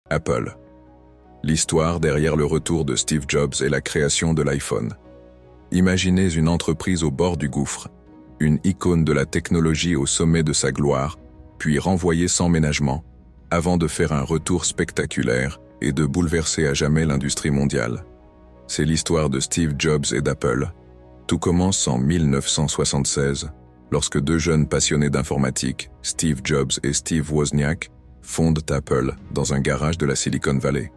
Apple. L'histoire derrière le retour de Steve Jobs et la création de l'iPhone. Imaginez une entreprise au bord du gouffre, une icône de la technologie au sommet de sa gloire, puis renvoyée sans ménagement, avant de faire un retour spectaculaire et de bouleverser à jamais l'industrie mondiale. C'est l'histoire de Steve Jobs et d'Apple. Tout commence en 1976, lorsque deux jeunes passionnés d'informatique, Steve Jobs et Steve Wozniak, fondent Apple dans un garage de la Silicon Valley.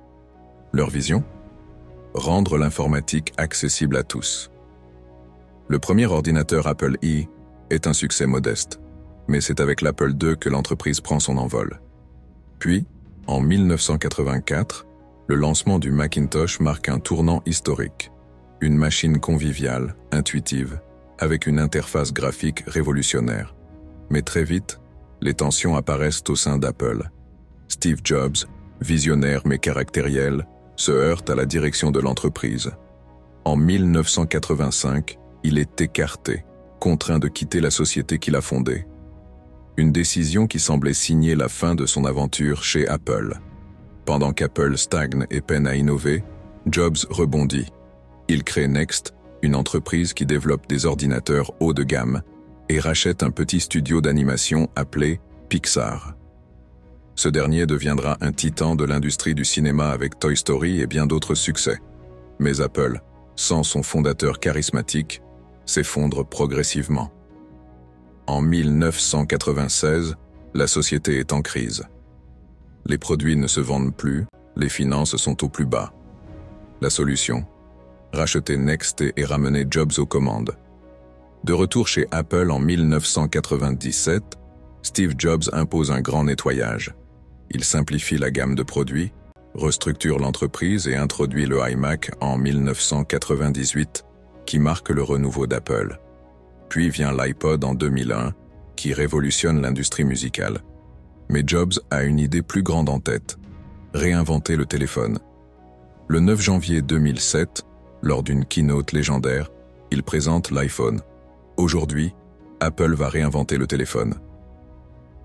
Leur vision ? Rendre l'informatique accessible à tous. Le premier ordinateur Apple I est un succès modeste, mais c'est avec l'Apple II que l'entreprise prend son envol. Puis, en 1984, le lancement du Macintosh marque un tournant historique. Une machine conviviale, intuitive, avec une interface graphique révolutionnaire. Mais très vite, les tensions apparaissent au sein d'Apple. Steve Jobs, visionnaire mais caractériel, se heurte à la direction de l'entreprise. En 1985, il est écarté, contraint de quitter la société qu'il a fondée. Une décision qui semblait signer la fin de son aventure chez Apple. Pendant qu'Apple stagne et peine à innover, Jobs rebondit. Il crée Next, une entreprise qui développe des ordinateurs haut de gamme, et rachète un petit studio d'animation appelé Pixar. Ce dernier deviendra un titan de l'industrie du cinéma avec Toy Story et bien d'autres succès. Mais Apple, sans son fondateur charismatique, s'effondre progressivement. En 1996, la société est en crise. Les produits ne se vendent plus, les finances sont au plus bas. La solution ? Racheter Next et ramener Jobs aux commandes. De retour chez Apple en 1997, Steve Jobs impose un grand nettoyage. Il simplifie la gamme de produits, restructure l'entreprise et introduit le iMac en 1998, qui marque le renouveau d'Apple. Puis vient l'iPod en 2001, qui révolutionne l'industrie musicale. Mais Jobs a une idée plus grande en tête, réinventer le téléphone. Le 9 janvier 2007, lors d'une keynote légendaire, il présente l'iPhone. Aujourd'hui, Apple va réinventer le téléphone.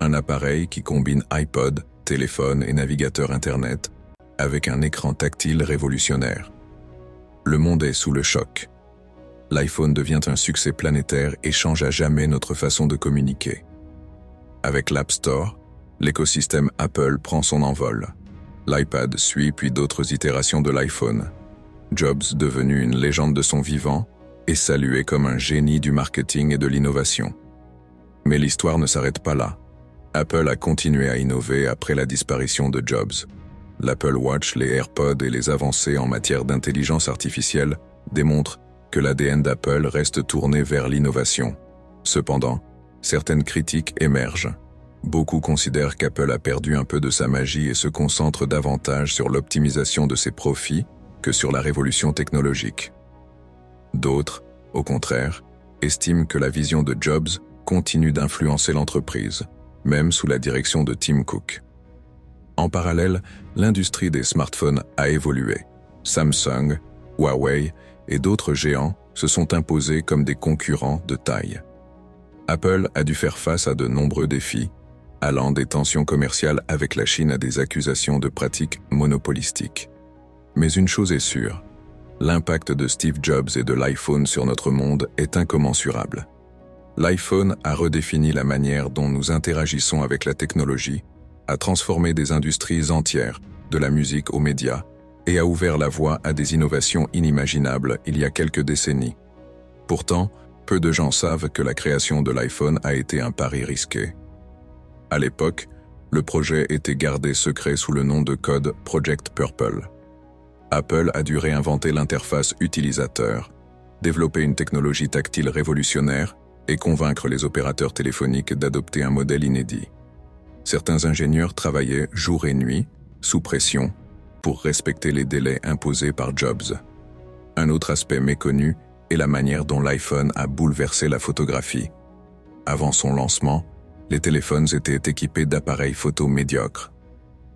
Un appareil qui combine iPod, téléphone et navigateur Internet, avec un écran tactile révolutionnaire. Le monde est sous le choc. L'iPhone devient un succès planétaire et change à jamais notre façon de communiquer. Avec l'App Store, l'écosystème Apple prend son envol. L'iPad suit puis d'autres itérations de l'iPhone. Jobs, devenu une légende de son vivant, est salué comme un génie du marketing et de l'innovation. Mais l'histoire ne s'arrête pas là. Apple a continué à innover après la disparition de Jobs. L'Apple Watch, les AirPods et les avancées en matière d'intelligence artificielle démontrent que l'ADN d'Apple reste tourné vers l'innovation. Cependant, certaines critiques émergent. Beaucoup considèrent qu'Apple a perdu un peu de sa magie et se concentre davantage sur l'optimisation de ses profits que sur la révolution technologique. D'autres, au contraire, estiment que la vision de Jobs continue d'influencer l'entreprise, même sous la direction de Tim Cook. En parallèle, l'industrie des smartphones a évolué. Samsung, Huawei et d'autres géants se sont imposés comme des concurrents de taille. Apple a dû faire face à de nombreux défis, allant des tensions commerciales avec la Chine à des accusations de pratiques monopolistiques. Mais une chose est sûre, l'impact de Steve Jobs et de l'iPhone sur notre monde est incommensurable. L'iPhone a redéfini la manière dont nous interagissons avec la technologie, a transformé des industries entières, de la musique aux médias, et a ouvert la voie à des innovations inimaginables il y a quelques décennies. Pourtant, peu de gens savent que la création de l'iPhone a été un pari risqué. À l'époque, le projet était gardé secret sous le nom de code Project Purple. Apple a dû réinventer l'interface utilisateur, développer une technologie tactile révolutionnaire et convaincre les opérateurs téléphoniques d'adopter un modèle inédit. Certains ingénieurs travaillaient jour et nuit, sous pression, pour respecter les délais imposés par Jobs. Un autre aspect méconnu est la manière dont l'iPhone a bouleversé la photographie. Avant son lancement, les téléphones étaient équipés d'appareils photo médiocres.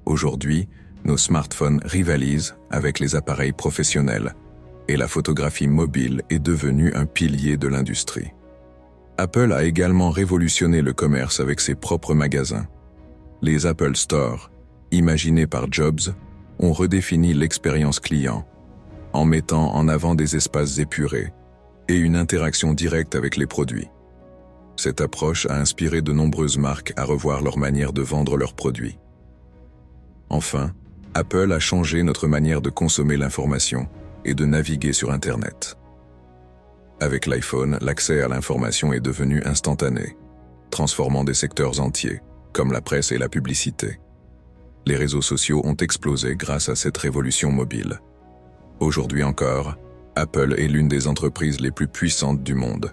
Aujourd'hui, nos smartphones rivalisent avec les appareils professionnels et la photographie mobile est devenue un pilier de l'industrie. Apple a également révolutionné le commerce avec ses propres magasins. Les Apple Store, imaginés par Jobs, ont redéfini l'expérience client, en mettant en avant des espaces épurés et une interaction directe avec les produits. Cette approche a inspiré de nombreuses marques à revoir leur manière de vendre leurs produits. Enfin, Apple a changé notre manière de consommer l'information et de naviguer sur Internet. Avec l'iPhone, l'accès à l'information est devenu instantané, transformant des secteurs entiers, comme la presse et la publicité. Les réseaux sociaux ont explosé grâce à cette révolution mobile. Aujourd'hui encore, Apple est l'une des entreprises les plus puissantes du monde.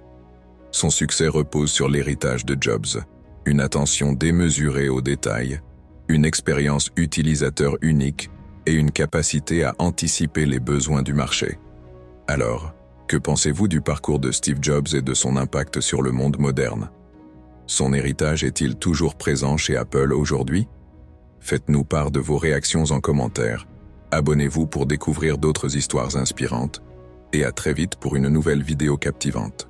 Son succès repose sur l'héritage de Jobs, une attention démesurée aux détails, une expérience utilisateur unique et une capacité à anticiper les besoins du marché. Alors, que pensez-vous du parcours de Steve Jobs et de son impact sur le monde moderne? Son héritage est-il toujours présent chez Apple aujourd'hui? Faites-nous part de vos réactions en commentaire. Abonnez-vous pour découvrir d'autres histoires inspirantes et à très vite pour une nouvelle vidéo captivante.